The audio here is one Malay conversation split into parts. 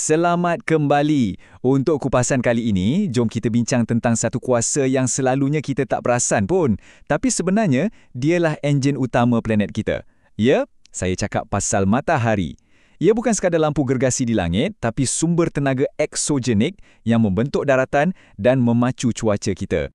Selamat kembali. Untuk kupasan kali ini, jom kita bincang tentang satu kuasa yang selalunya kita tak perasan pun. Tapi sebenarnya, dialah enjin utama planet kita. Ya, saya cakap pasal matahari. Ia bukan sekadar lampu gergasi di langit, tapi sumber tenaga eksogenik yang membentuk daratan dan memacu cuaca kita.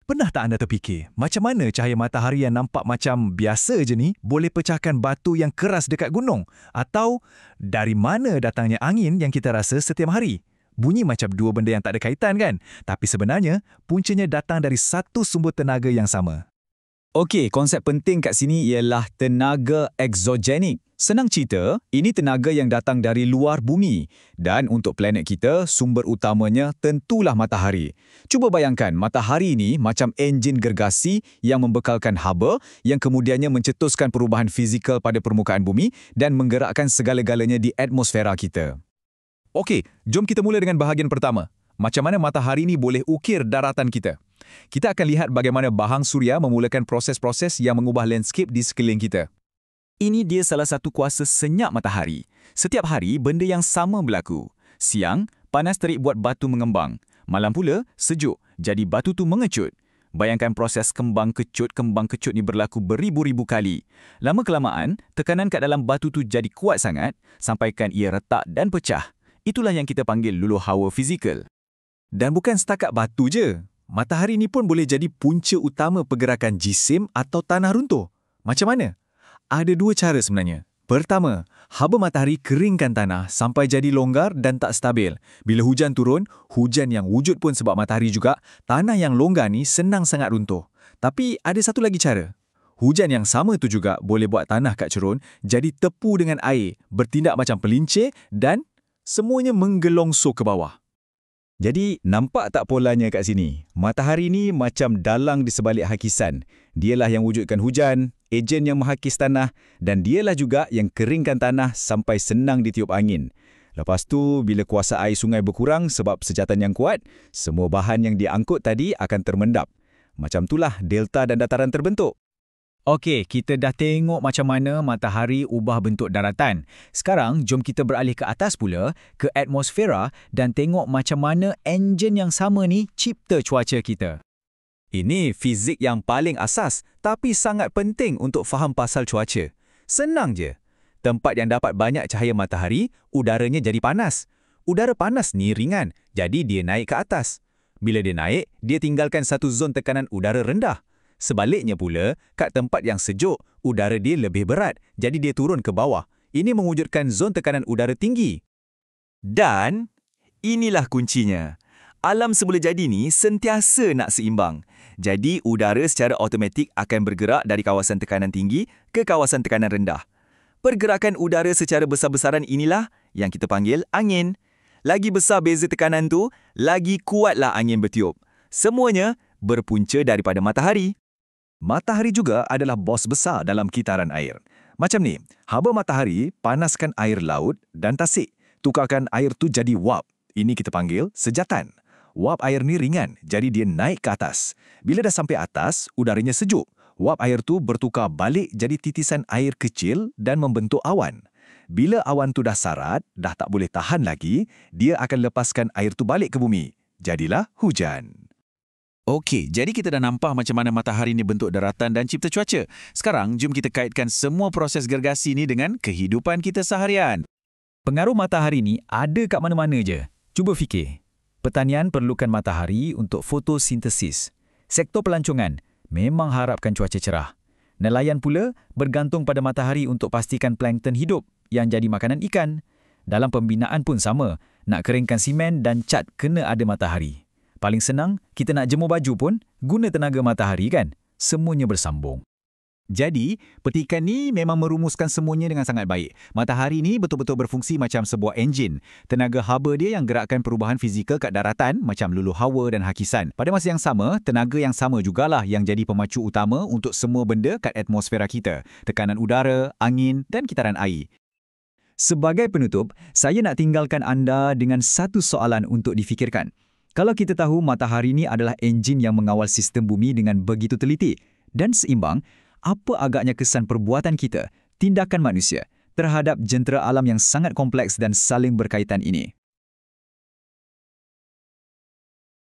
Pernah tak anda terfikir, macam mana cahaya matahari yang nampak macam biasa je ni boleh pecahkan batu yang keras dekat gunung? Atau dari mana datangnya angin yang kita rasa setiap hari? Bunyi macam dua benda yang tak ada kaitan kan? Tapi sebenarnya, puncanya datang dari satu sumber tenaga yang sama. Okey, konsep penting kat sini ialah tenaga eksogenik. Senang cerita, ini tenaga yang datang dari luar bumi. Dan untuk planet kita, sumber utamanya tentulah matahari. Cuba bayangkan, matahari ini macam enjin gergasi yang membekalkan haba yang kemudiannya mencetuskan perubahan fizikal pada permukaan bumi dan menggerakkan segala-galanya di atmosfera kita. Okey, jom kita mula dengan bahagian pertama. Macam mana matahari ini boleh ukir daratan kita? Kita akan lihat bagaimana bahang suria memulakan proses-proses yang mengubah landscape di sekeliling kita. Ini dia salah satu kuasa senyap matahari. Setiap hari, benda yang sama berlaku. Siang, panas terik buat batu mengembang. Malam pula, sejuk, jadi batu tu mengecut. Bayangkan proses kembang kecut ni berlaku beribu-ribu kali. Lama-kelamaan, tekanan kat dalam batu tu jadi kuat sangat, sampaikan ia retak dan pecah. Itulah yang kita panggil luluh hawa fizikal. Dan bukan setakat batu je. Matahari ni pun boleh jadi punca utama pergerakan jisim atau tanah runtuh. Macam mana? Ada dua cara sebenarnya. Pertama, haba matahari keringkan tanah sampai jadi longgar dan tak stabil. Bila hujan turun, hujan yang wujud pun sebab matahari juga, tanah yang longgar ni senang sangat runtuh. Tapi ada satu lagi cara. Hujan yang sama tu juga boleh buat tanah kat cerun jadi tepu dengan air, bertindak macam pelincir dan semuanya menggelongsor ke bawah. Jadi, nampak tak polanya kat sini? Matahari ni macam dalang di sebalik hakisan. Dialah yang wujudkan hujan, ejen yang menghakis tanah, dan dialah juga yang keringkan tanah sampai senang ditiup angin. Lepas tu, bila kuasa air sungai berkurang sebab sejatan yang kuat, semua bahan yang diangkut tadi akan termendap. Macam itulah delta dan dataran terbentuk. Okey, kita dah tengok macam mana matahari ubah bentuk daratan. Sekarang, jom kita beralih ke atas pula, ke atmosfera dan tengok macam mana enjin yang sama ni cipta cuaca kita. Ini fizik yang paling asas, tapi sangat penting untuk faham pasal cuaca. Senang je. Tempat yang dapat banyak cahaya matahari, udaranya jadi panas. Udara panas ni ringan, jadi dia naik ke atas. Bila dia naik, dia tinggalkan satu zon tekanan udara rendah. Sebaliknya pula, kat tempat yang sejuk, udara dia lebih berat, jadi dia turun ke bawah. Ini mewujudkan zon tekanan udara tinggi. Dan inilah kuncinya. Alam semula jadi ni sentiasa nak seimbang. Jadi, udara secara automatik akan bergerak dari kawasan tekanan tinggi ke kawasan tekanan rendah. Pergerakan udara secara besar-besaran inilah yang kita panggil angin. Lagi besar beza tekanan tu, lagi kuatlah angin bertiup. Semuanya berpunca daripada matahari. Matahari juga adalah bos besar dalam kitaran air. Macam ni, haba matahari panaskan air laut dan tasik. Tukarkan air tu jadi wap. Ini kita panggil sejatan. Wap air ni ringan, jadi dia naik ke atas. Bila dah sampai atas, udaranya sejuk. Wap air tu bertukar balik jadi titisan air kecil dan membentuk awan. Bila awan tu dah sarat, dah tak boleh tahan lagi, dia akan lepaskan air tu balik ke bumi. Jadilah hujan. Okey, jadi kita dah nampak macam mana matahari ni bentuk daratan dan cipta cuaca. Sekarang, jom kita kaitkan semua proses gergasi ni dengan kehidupan kita seharian. Pengaruh matahari ni ada kat mana-mana je. Cuba fikir. Pertanian perlukan matahari untuk fotosintesis. Sektor pelancongan memang harapkan cuaca cerah. Nelayan pula bergantung pada matahari untuk pastikan plankton hidup yang jadi makanan ikan. Dalam pembinaan pun sama, nak keringkan simen dan cat kena ada matahari. Paling senang, kita nak jemur baju pun guna tenaga matahari kan? Semuanya bersambung. Jadi, petikan ni memang merumuskan semuanya dengan sangat baik. Matahari ni betul-betul berfungsi macam sebuah enjin. Tenaga haba dia yang gerakkan perubahan fizikal kat daratan macam luluh hawa dan hakisan. Pada masa yang sama, tenaga yang sama jugalah yang jadi pemacu utama untuk semua benda kat atmosfera kita. Tekanan udara, angin dan kitaran air. Sebagai penutup, saya nak tinggalkan anda dengan satu soalan untuk difikirkan. Kalau kita tahu matahari ini adalah enjin yang mengawal sistem bumi dengan begitu teliti dan seimbang, apa agaknya kesan perbuatan kita, tindakan manusia, terhadap jentera alam yang sangat kompleks dan saling berkaitan ini?